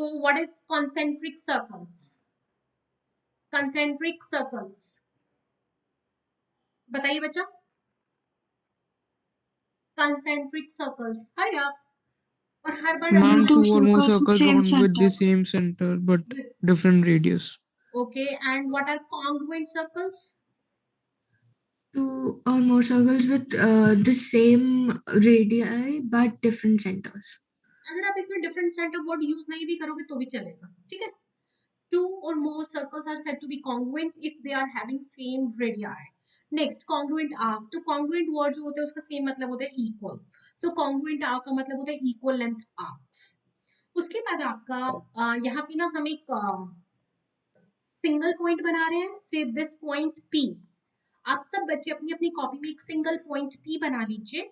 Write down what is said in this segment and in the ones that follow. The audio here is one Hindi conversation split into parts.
So what is concentric circles? Concentric circles बताइए बच्चा. Concentric circles. हरी आप. और हर बार Ma'am, आपको two or more circles with circles same round with the center. same center but different radius. Okay, and what are congruent circles? Two or more circles with the same radii but different centers. अगर आप इसमें different center word use नहीं भी करोगे तो भी चलेगा. ठीक है. Two or more circles are said to be congruent if they are having same radii. Next, congruent arc. तो congruent word जो होता है उसका same मतलब होता है equal. So congruent arc का मतलब होता है equal length arcs. उसके बाद आपका यहाँ पे ना हम एक सिंगल पॉइंट बना रहे हैं. से दिस पॉइंट P. आप सब बच्चे अपनी अपनी कॉपी में एक सिंगल पॉइंट P बना लीजिए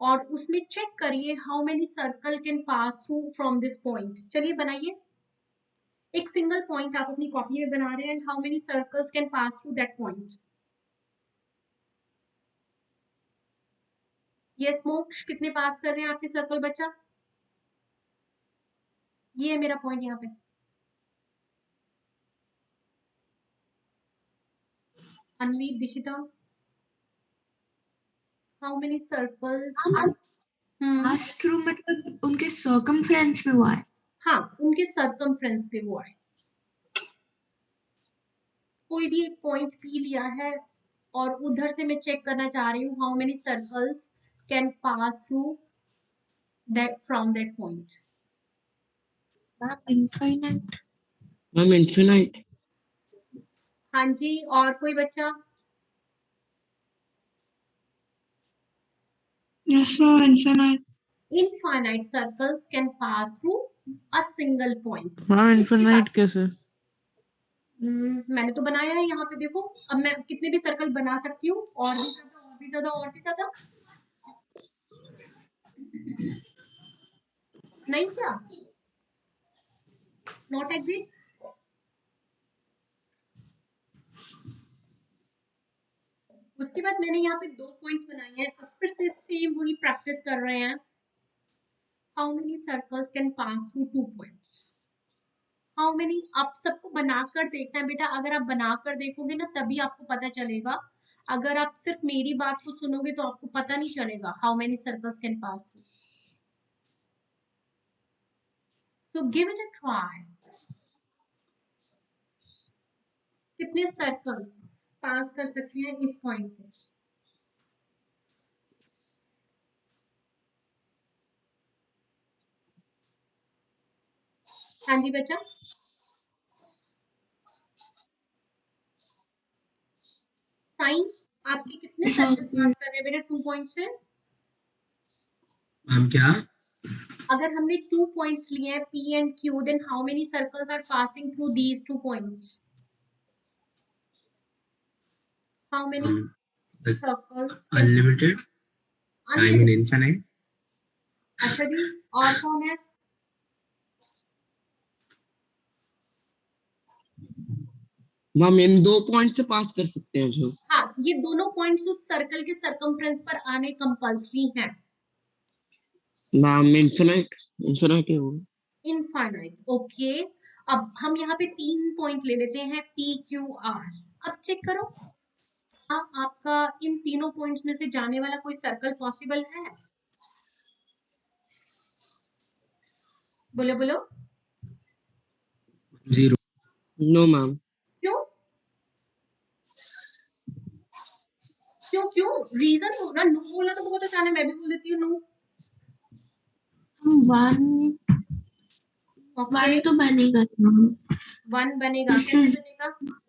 और उसमें चेक करिए how many circle can pass through from this point. चलिए बनाइए. एक सिंगल पॉइंट आप अपनी कॉपी में बना रहे हैं and how many circles can pass through that point. ये स्मोक्स कितने पास कर रहे हैं आपके सर्कल बच्चा? ये है मेरा पॉइंट यहाँ पे. Anvi, Dishita, how many circles are. Pass through मतलब उनके सर्कमफ्रेंस पे हुआ है. हाँ, उनके सर्कमफ्रेंस पे वो है. कोई भी एक पॉइंट P लिया है और उधर से मैं चेक करना चाह रही हूँ how many circles can pass through that from that point. Infinite. Ma'am infinite. हाँ जी, और कोई बच्चा? Yes, ma'am, infinite. Infinite circles can pass through a single point. हाँ, इसके बाद infinite कैसे? मैंने तो बनाया है यहाँ पे देखो. अब मैं कितने भी सर्कल बना सकती हूँ और भी ज्यादा और भी ज्यादा और भी ज्यादा. नहीं क्या? Not agree. उसके बाद मैंने यहाँ पे 2 पॉइंट्स बनाए हैं. अब फिर से सेम वही प्रैक्टिस कर रहे हैं. How many circles can pass through 2 points. How many. आप सबको बनाकर देखना है बेटा. अगर आप बनाकर देखोगे ना तभी आपको पता चलेगा. अगर आप सिर्फ मेरी बात को सुनोगे तो आपको पता नहीं चलेगा how many circles can pass through. So give it a try. कितने सर्कल्स पास कर सकते हैं इस पॉइंट से? हाँ जी बच्चा. साइंस आपके कितने सर्कल पास कर रहे हैं बेटा 2 पॉइंट से? मैम क्या? अगर हमने 2 पॉइंट्स लिए हैं P and Q, then how many circles are passing through these 2 points? How many circles? Unlimited. I mean infinite. अच्छा जी, और कौन है? मैम इन 2 पॉइंट से पास कर सकते हैं जो. हाँ, ये दोनों पॉइंट्स उस सर्कल के सर्कमफ्रेंस पर आने कंपल्सरी हैं. Ma'am infinite. इनफिनाइट है वो. इनफाइनाइट. ओके. अब हम यहाँ पे 3 पॉइंट ले लेते हैं P Q R. अब चेक करो. हाँ, आपका इन तीनों पॉइंट्स में से जाने वाला कोई सर्कल पॉसिबल है? बोलो बोलो. 0. No ma'am. क्यों? क्यों क्यों? रीजन हो ना. नो बोलना तो बहुत आसान है. मैं भी बोल देती हूँ नो. One okay. तो बनेगा. 1 बनेगा. This कैसे is. बनेगा?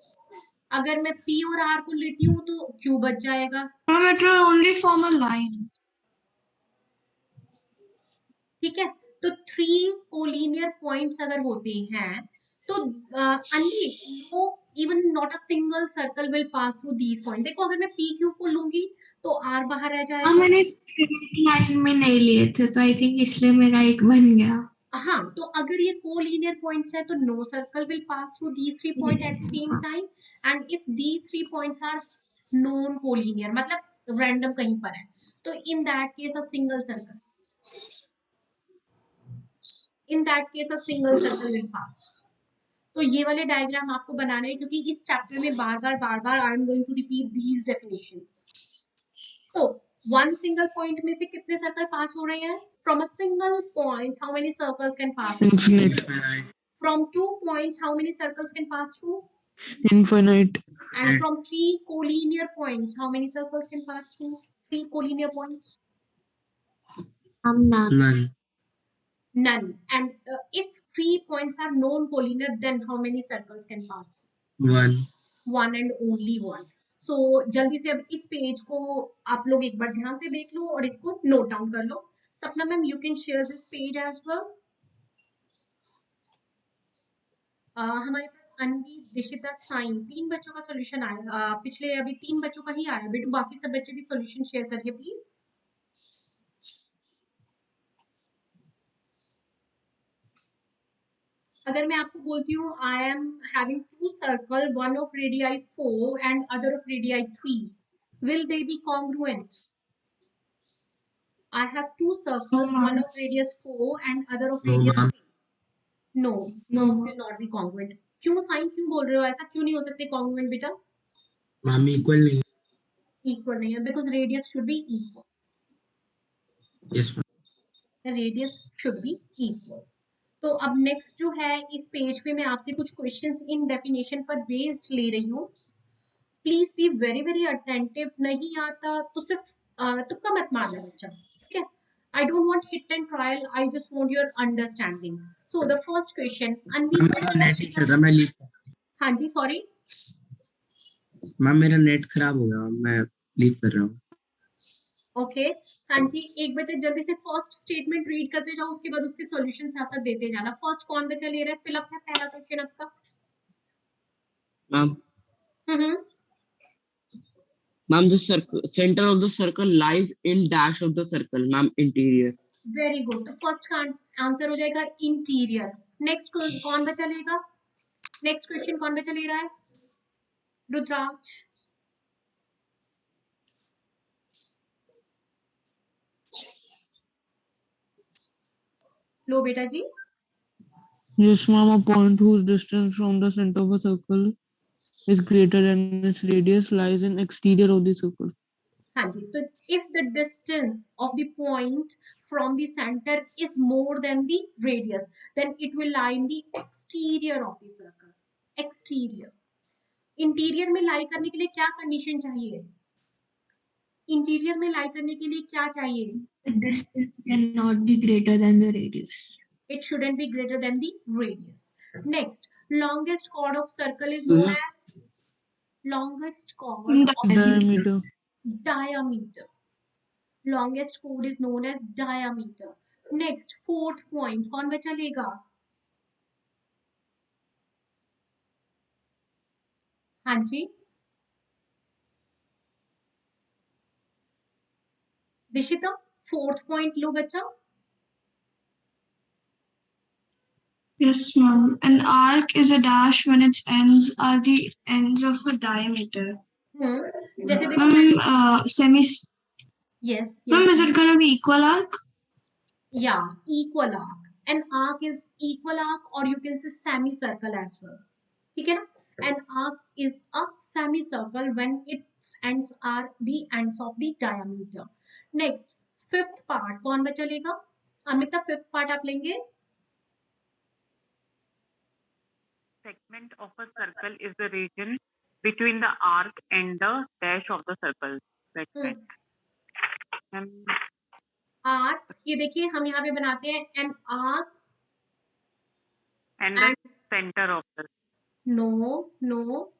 अगर मैं P और R को लेती हूँ तो Q बच जाएगा. Ma'am, it will only form a line. ठीक है. तो 3 कोलिनियर पॉइंट्स अगर होते हैं तो Anvi no even not a single circle will pass through these point. देखो अगर मैं P Q को लूंगी तो R बाहर रह जाएगा. मैंने स्ट्रेट लाइन में नहीं लिए थे तो आई थिंक इसलिए मेरा एक बन गया. हाँ, तो अगर ये कोलिनियर पॉइंट्स है तो no circle will pass through these 3 point at the same time. And if these 3 points are non collinear मतलब रैंडम कहीं पर है तो in that case a single circle. In that case, a single circle will pass. तो ये वाले डायग्राम आपको बनाने हैं क्योंकि इस चैप्टर में बार बार I am going to repeat these definitions. तो वन सिंगल पॉइंट में से कितने सर्कल पास हो रहे हैं? From a single point how many circles can pass? Infinite. From 2 points how many circles can pass through? Infinite. And from 3 collinear points how many circles can pass through? 3 collinear points? None. None. None. And if 3 points are non-collinear, then how many circles can pass? One. One and only one. So जल्दी से अब इस पेज को आप लोग एक बार ध्यान से देख लो और इसको नोट डाउन कर लो. सपना ma'am, you can share this page as well. हमारे पास अनवी, दिशिता, साइन 3 बच्चों का सॉल्यूशन आया. पिछले अभी 3 बच्चों का ही आया बेटू. बाकी सब बच्चे भी सॉल्यूशन शेयर करिए प्लीज. अगर मैं आपको बोलती हूँ I am having 2 circle, one of radii 4 and other of radii 3, will they be congruent? I have 2 circles, one of radius 4 and other of No, radius ma'am. 3. No, No. those will not be congruent. क्यों साइन क्यों बोल रहे हो? ऐसा क्यों नहीं हो सकते congruent बेटा? Ma'am, equal नहीं. Equal नहीं है because radius should be equal. Yes, ma'am. The radius should be equal. तो अब नेक्स्ट जो है इस पेज पे मैं आपसे कुछ क्वेश्चंस इन डेफिनेशन पर बेस्ड ले रही हूँ. Please be very very attentive. नहीं आता तो सिर्फ तुक्का मत मारना बच्चा, ठीक है? I don't want hit and trial, I just want your understanding. So the first question, ma'am मेरा नेट ही चल रहा, मैं लीव. हाँ जी, सॉरी. मैम मेरा नेट खराब हो गया, मैं लीव कर रहा हूँ. ओके हाँ जी, एक बच्चा जल्दी से फर्स्ट स्टेटमेंट रीड करते जाओ, उसके बाद उसके सॉल्यूशन साथ साथ देते जाना. फर्स्ट कौन बच्चा ले रहा है? फिलअप है पहला क्वेश्चन आपका. Ma'am Ma'am, the center of the circle lies in dash of the circle. Ma'am, interior. Very good. तो फर्स्ट का आंसर हो जाएगा इंटीरियर. नेक्स्ट कौन बचा लेगा? नेक्स्ट क्वेश्चन कौन बचा ले रहा है? रुद्राक्ष. लो बेटा जी. Yes, ma'am. A point whose distance from the center of a circle is greater than its radius lies in exterior of the circle. हाँ जी, तो if the distance of the point from the centre is more than the radius, then it will lie in the exterior of the circle. Exterior. Interior में लाई करने के लिए क्या कंडीशन चाहिए? इंटीरियर में लाई करने के लिए क्या चाहिए? The distance cannot be greater than the radius. It shouldn't be greater than the radius. Next, longest chord of circle is known as longest chord of Diameter. diameter. Longest chord is known as diameter. Next, fourth point कौन बचा लेगा? हाँ जी, दिशिता, फोर्थ पॉइंट लो बच्चा. Yes, ma'am. An arc is a dash when its ends are the ends of a diameter. जैसे देखो Ma'am, semi. yes, Ma'am, is yes, it gonna be equal arc? yeah, equal arc. An arc is equal arc or you can say semicircle as well. ठीक है ना? An arc is a semicircle when its ends are the ends of the diameter. Next, fifth part कौन बचा लेगा? अमिता, fifth part आप लेंगे? Segment of a circle is the region between the arc and the dash of the circle. Segment. Arc, ये देखिए हम यहाँ पे बनाते हैं an arc And the center of the. No no.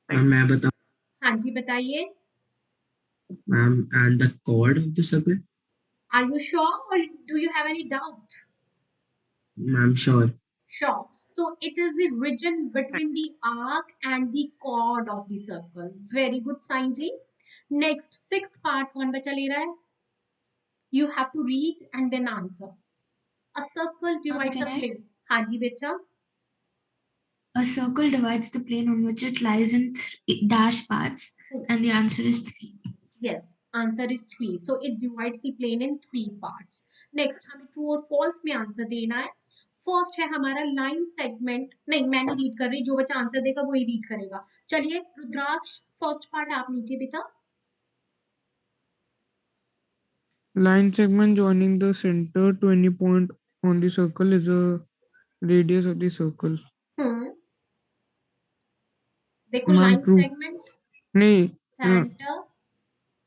Ma'am मैं बताऊँ. हाँ जी बताइए. Ma'am and the chord of the circle. Are you sure or do you have any doubt? Ma'am, sure. Sure. So it is the region between the arc and the chord of the circle. Very good, Sain ji. Next, sixth part कौन बचा ले रहा है? You have to read and then answer. A circle divides a can I? plane. हाँ जी बेटा. A circle divides the plane on which it lies in dash parts, and the answer is 3. Yes, answer is 3. So it divides the plane in 3 parts. Next हमें ट्रू और फॉल्स में आंसर देना है। फर्स्ट है हमारा लाइन सेगमेंट, नहीं मैं नहीं रीड कर रही, जो बच्चा आंसर देगा वही रीड करेगा। चलिए रुद्राक्ष फर्स्ट पार्ट आप लीजिए बेटा। Line segment joining the center to any point on the circle is a radius of the circle. देखो Ma'am, लाइन true. सेगमेंट नहीं, centre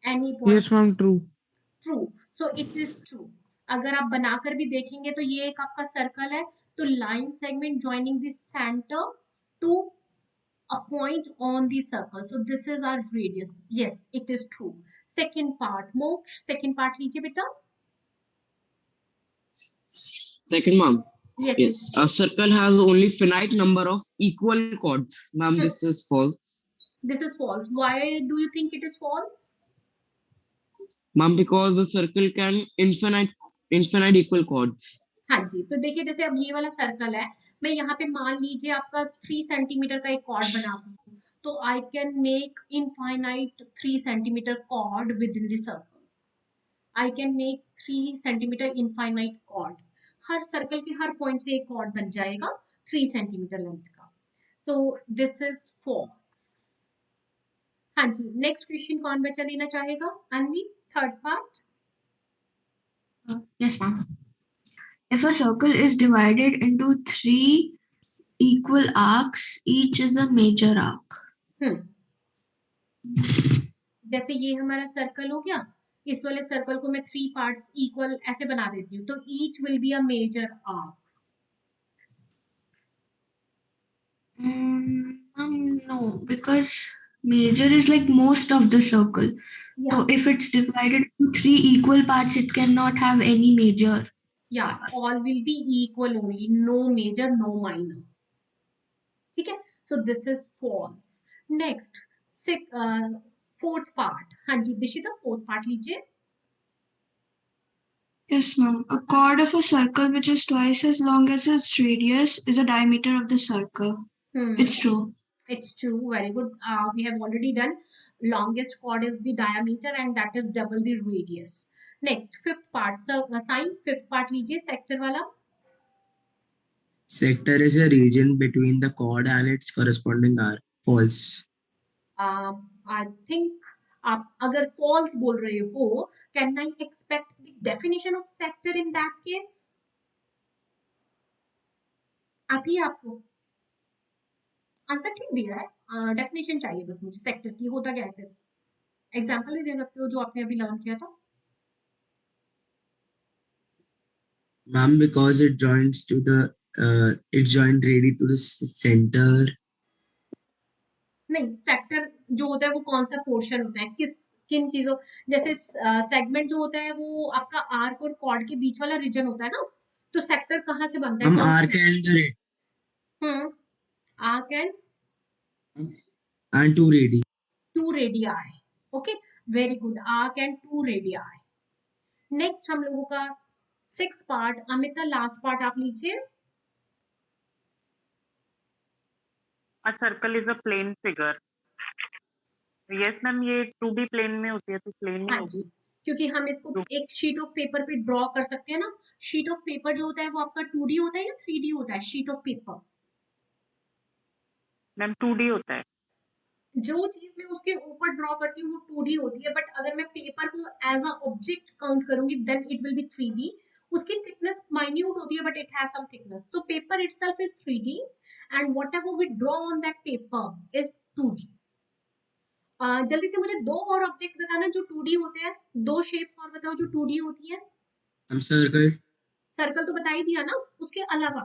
any point, yes ma'am, true. True, so it is true. अगर आप बनाकर भी देखेंगे तो ये एक आपका सर्कल है, तो line segment joining the centre to a point on the circle, so this is our radius, yes it is true। second part मोक्ष, second part लीजिए बेटा। Second, ma'am. yes Yes, a circle has only finite number of equal chords. Ma'am, this is false. this is false, why do you think it is false? Ma'am, because the circle can infinite equal chords. हाँ जी, तो देखिए जैसे अब ये वाला सर्कल है, मैं यहाँ पे मान लीजिए आपका 3 सेंटीमीटर का एक कॉर्ड बनाती हूँ, तो I can make infinite 3 centimetre chord within the circle. I can make 3 centimetre infinite chord, हर सर्कल के हर पॉइंट से एक कॉर्ड बन जाएगा 3 सेंटीमीटर लेंथ का। So this is false. हाँ जी, नेक्स्ट क्वेश्चन कौन बच्चा लेना चाहेगा? Anvi, third part. Yes, ma'am. If a circle is divided into 3 equal arcs, each is a major arc. जैसे ये हमारा सर्कल हो गया, इस वाले सर्कल को मैं 3 पार्ट्स इक्वल ऐसे बना देती हूँ, तो each will be a major arc. No, because major is like most of the circle. So if it's divided into 3 equal parts, it cannot have any major. Yeah, all will be equal only, no major, no minor। ठीक है, so this is false। next fourth part, हाँ जी दिशिता फोर्थ पार्ट लीजिए। Yes, ma'am. A chord of a circle which is twice as long as its radius is a diameter of the circle. It's true. It's true, very good। We have already done longest chord is the diameter and that is double the radius। next fifth part, so sign fifth part लीजिए, sector वाला। Sector is a region between the chord and its corresponding arc. False. I think आप अगर false बोल रहे हो, can I expect the definition of sector in that case? आती है आपको? आंसर ठीक दिया है, डेफिनेशन चाहिए बस मुझे सेक्टर की, होता क्या है फिर? एग्जांपल भी दे सकते हो जो आपने अभी लर्न किया था। Ma'am, because it joins to the it joined really to the center. नहीं, सेक्टर जो होता है वो कौन सा पोर्शन होता है, किन चीजों, जैसे सेगमेंट जो होता है वो आपका आर्क और कॉर्ड के बीच वाला रीजन होता है ना, तो सेक्टर कहाँ से बनता है? हम arc and the arc and 2 radii. 2 radii। Okay, very good, arc and 2 radii। Next हम लोगों का 6th part, Amita last part आप लीजिए। A circle is a plane figure. Yes ma'am, ये 2D प्लेन में होती है तो प्लेन ही हाँ होगी। जी, क्योंकि हम इसको एक शीट ऑफ पेपर पे ड्रॉ कर सकते हैं ना। शीट ऑफ पेपर जो होता है वो आपका 2D होता है या 3D होता है? Sheet of paper ma'am 2D होता है। जो चीज मैं उसके ऊपर ड्रॉ करती हूँ वो 2D होती है, बट अगर मैं पेपर को एज अ ऑब्जेक्ट काउंट करूंगी then it will be 3D। उसकी थिकनेस माइन्यूट होती है but it has some thickness, so paper itself is 3D and whatever we draw on that paper is 2D। जल्दी से मुझे 2 और ऑब्जेक्ट बताना जो 2D होते हैं, 2 शेप्स और बताओ जो 2D होती है। हम circle. सर्कल तो बता ही दिया ना, उसके अलावा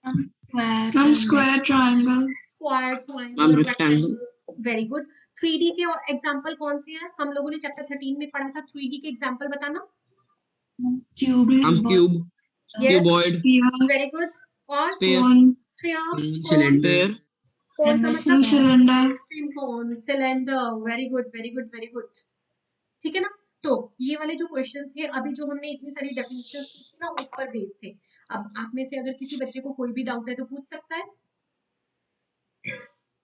Ma'am, square, triangle. Square, Ma'am, triangle, rectangle. Rectangle. Very good. 3D के और एग्जांपल कौन से हैं? हम लोगों ने चैप्टर 13 में पढ़ा था, 3D के एग्जांपल बताना। Cube. Ma'am, cube, yes, cuboid, Sphere. Very good. और sphere, Cone. Sphere, Cylinder. sphere, cone का Ma'am, मतलब cylinder. Cone, cylinder. Very good, very good, very good. ठीक है ना, तो ये वाले जो क्वेश्चंस थे अभी जो हमने इतनी सारी डेफिनेशंस की थी ना उस पर बेस थे। अब आप में से अगर किसी बच्चे को कोई भी डाउट है तो पूछ सकता है।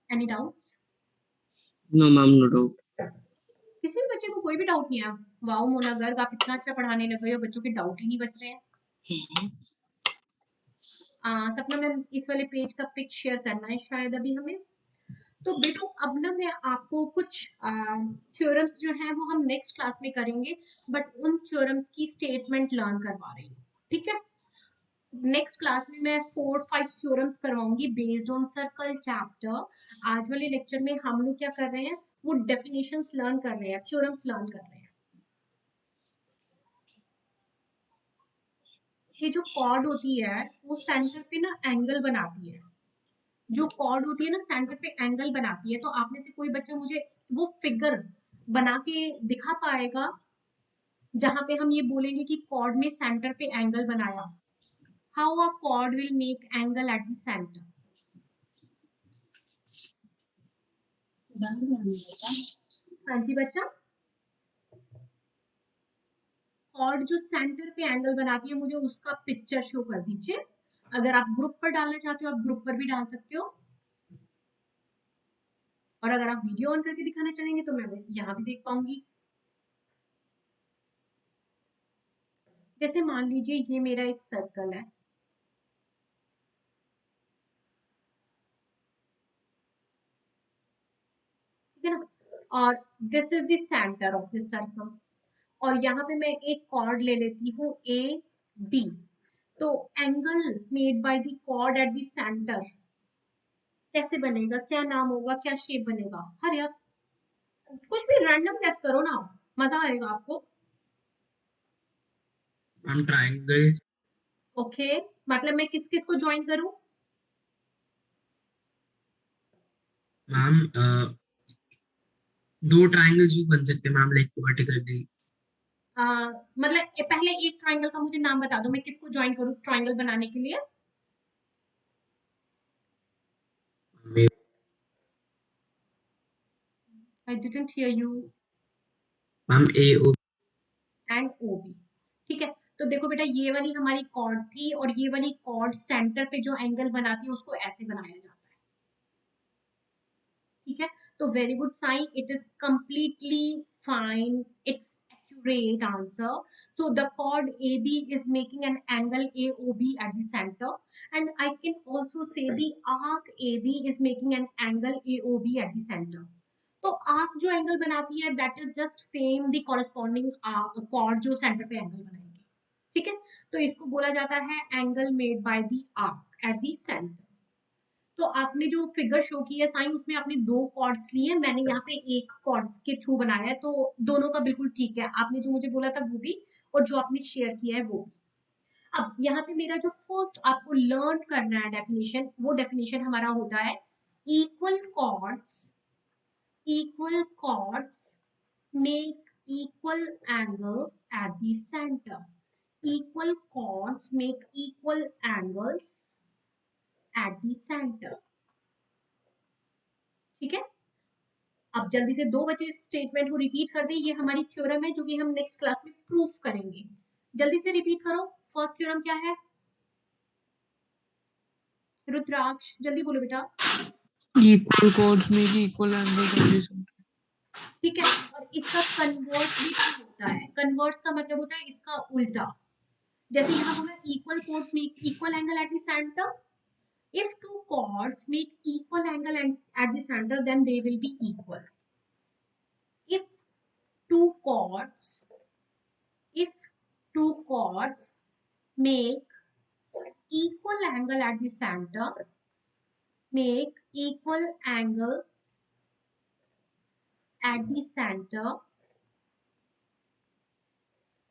Any doubts? no ma'am, no doubt. किसी भी बच्चे को कोई भी डाउट नहीं है? वाओ मोना गर्ग, आप इतना अच्छा पढ़ाने लग गए हो, बच्चों के डाउट ही नहीं बच रहे हैं। सपना मैम, इस वाले पेज का पिक शेयर करना है शायद अभी हमें। तो बेटो अब ना मैं आपको कुछ थ्योरम्स जो हैं वो हम नेक्स्ट क्लास में करेंगे, बट उन थ्योरम्स की स्टेटमेंट लर्न करवा रही हूँ, ठीक है। नेक्स्ट क्लास में मैं 4-5 थ्योरम्स करवाऊंगी बेस्ड ऑन सर्कल चैप्टर। आज वाले लेक्चर में हम लोग क्या कर रहे हैं, वो डेफिनेशंस लर्न कर रहे हैं, थ्योरम्स लर्न कर रहे हैं। ये जो कॉर्ड होती है वो सेंटर पे ना एंगल बनाती है, जो कॉर्ड होती है ना सेंटर पे एंगल बनाती है। तो आप में से कोई बच्चा मुझे वो फिगर बना के दिखा पाएगा जहां पे हम ये बोलेंगे कि कॉर्ड ने सेंटर पे एंगल बनाया? How a cord will make angle eight the centre? हाँ जी बच्चा, कॉर्ड जो सेंटर पे एंगल बनाती है, मुझे उसका पिक्चर शो कर दीजिए। अगर आप ग्रुप पर डालना चाहते हो आप ग्रुप पर भी डाल सकते हो, और अगर आप वीडियो ऑन करके दिखाना चाहेंगे तो मैं यहाँ भी देख पाऊंगी। जैसे मान लीजिए ये मेरा एक सर्कल है, ठीक है ना, और this is the centre of this circle, और यहाँ पे मैं एक कॉर्ड ले लेती हूँ ए बी। तो angle made by the chord at the centre कैसे बनेगा, क्या नाम होगा, क्या शेप बनेगा? हर यार कुछ भी रैंडम गेस करो ना, मजा आएगा आपको। Ma'am triangle. ओके, मतलब मैं किस किस को ज्वाइन करूं? मैम दो ट्रायंगल्स भी बन सकते हैं मैम, लाइक वर्टिकली। मतलब पहले एक ट्राइंगल का मुझे नाम बता दो, मैं किसको ज्वाइन करूं ट्राइंगल बनाने के लिए? I didn't hear you. Ma'am A O. And O B, ठीक है। तो देखो बेटा, ये वाली हमारी कॉर्ड थी, और ये वाली कॉर्ड सेंटर पे जो एंगल बनाती है उसको ऐसे बनाया जाता है, ठीक है। तो very good sign, it is completely fine, it's accurate answer. So the chord AB is making an angle AOB at the center, and I can also say the arc AB is making an angle AOB at the center. तो आर्क जो एंगल बनाती है that is just same the corresponding chord जो सेंटर पे एंगल बनाएंगे, ठीक है। तो इसको बोला जाता है angle made by the arc at the centre. तो आपने जो फिगर शो की है साइन, उसमें आपने दो कॉर्ड्स लिए हैं, मैंने यहाँ पे एक कॉर्ड्स के थ्रू बनाया है, तो दोनों का बिल्कुल ठीक है। आपने जो मुझे बोला था वो भी, और जो आपने शेयर किया है वो भी। अब यहाँ पे मेरा जो फर्स्ट आपको लर्न करना है डेफिनेशन, वो डेफिनेशन हमारा होता है equal chords, equal chords make equal angle at the center. Equal chords make equal angles at the center. ठीक है। अब जल्दी से दो बचे इस स्टेटमेंट को रिपीट कर दे। ये हमारी थ्योरम है जो कि हम नेक्स्ट क्लास में प्रूफ करेंगे। जल्दी से रिपीट करो। फर्स्ट थ्योरम क्या है? रुद्राक्ष जल्दी बोलो बेटा। Equal chords make equal angles at the center. ठीक है, और इसका कन्वर्स भी ट्रू होता है। कन्वर्स का मतलब होता है इसका उल्टा। जैसे यहाँ बोला equal chords make equal angle eight the centre. If two chords make equal angle at the center, then they will be equal. If two chords, if two chords make equal angle at the center, make equal angle at the center,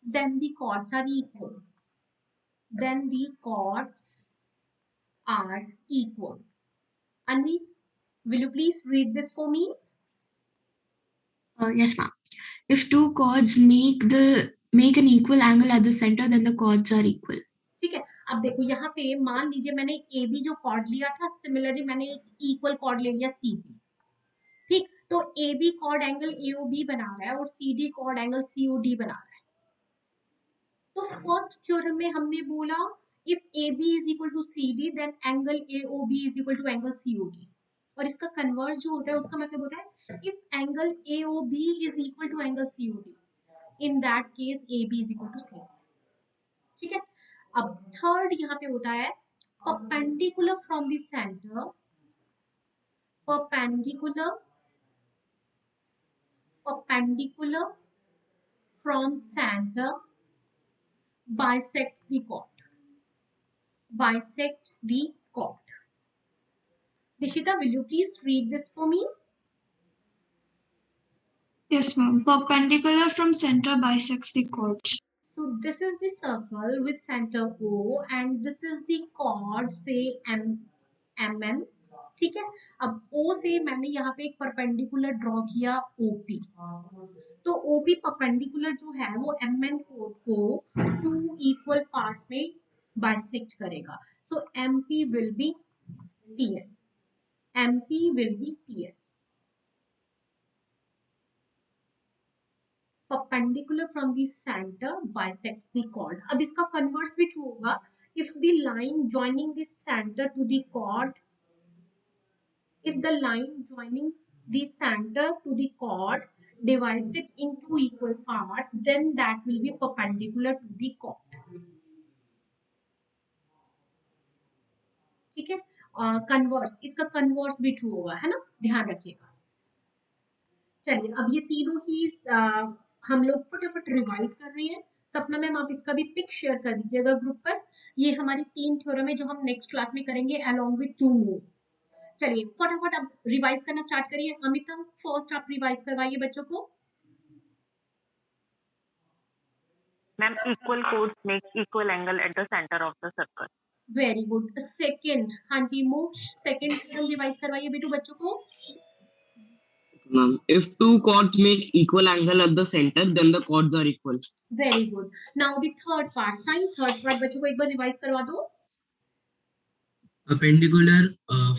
then the chords are equal. Then the chords are equal. Anvi, will you please read this for me? Yes, ma'am. If two chords make an equal angle at the center, then the chords are equal. ठीक है। अब देखो यहाँ पे मान लीजिए मैंने ए बी जो कॉर्ड लिया था, सिमिलरली मैंने एक इक्वल कॉर्ड ले लिया सी डी, ठीक। तो A B chord angle A O B बना रहा है और C D chord angle C O D बना रहा है। तो फर्स्ट थ्योरम में हमने बोला if A B is equal to C D then angle A O B is equal to angle C O D, और इसका कन्वर्स जो होता है उसका मतलब होता है if angle A O B is equal to angle C O D, in that case AB is equal to C. ठीक है, अब थर्ड यहाँ पे होता है perpendicular from the center, perpendicular from center bisects the chord. Dishita, will you please read this for me? Yes, ma'am. Perpendicular from center bisects the chords. So this is the circle with center O and this is the chord say MN. ठीक है, अब O से मैंने यहाँ पे एक परपेंडिकुलर ड्रॉ किया OP, तो OP परपेंडिकुलर जो है वो MN कोड को 2 इक्वल पार्ट्स में बाइसेक्ट करेगा. So MP will be PN. Perpendicular from the center bisects the chord. अब इसका कन्वर्स भी ट्रू होगा. If the line joining the center to the chord, divides it into equal parts, then that will be perpendicular to the chord. ठीक है, कन्वर्स, इसका कन्वर्स भी ट्रू होगा, है ना, ध्यान रखिएगा. चलिए, अब ये तीनों ही हम लोग फटाफट रिवाइज कर रहे हैं. सपना मैम आप इसका भी पिक शेयर कर दीजिएगा ग्रुप पर. ये हमारी 3 थ्योरम है जो हम नेक्स्ट क्लास में करेंगे अलोंग विद 2 मोर. चलिए फटाफट अब रिवाइज करना स्टार्ट करिए. अमिता फर्स्ट आप रिवाइज करवाइए बच्चों को. Ma'am, equal chords make equal angle at the center of the circle. Very good. Second, हाँ जी मूव, सेकंड थ्योरम रिवाइज करवाइए बेटू बच्चों को. Ma'am, if two chords make equal angle at the center, then the chords are equal. Very good. Now the third part, sign third part बच्चों को एक बार रिवाइज करवा दो. Perpendicular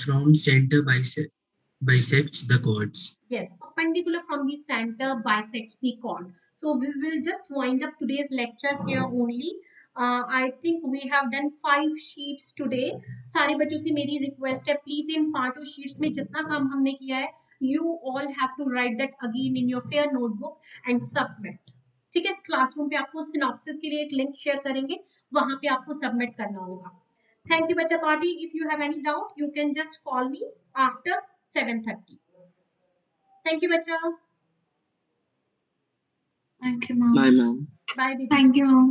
from center bisects the chords. Yes, perpendicular from the center bisects the chord. So we will just wind up today's lecture here only. I think we have done 5 sheets today. सारे बच्चों से मेरी रिक्वेस्ट है प्लीज इन 5 शीट्स में जितना काम हमने किया है you all have to write that again in your fair notebook and submit. ठीक है, क्लासरूम पे आपको सिनॉप्सिस के लिए एक लिंक शेयर करेंगे, वहां पे आपको सबमिट करना होगा. Thank you बच्चा party. If you have any doubt you can just call me after 7:30. Thank you बच्चा. Thank you, ma'am. Bye, ma'am. Bye baby. Thank you, ma'am.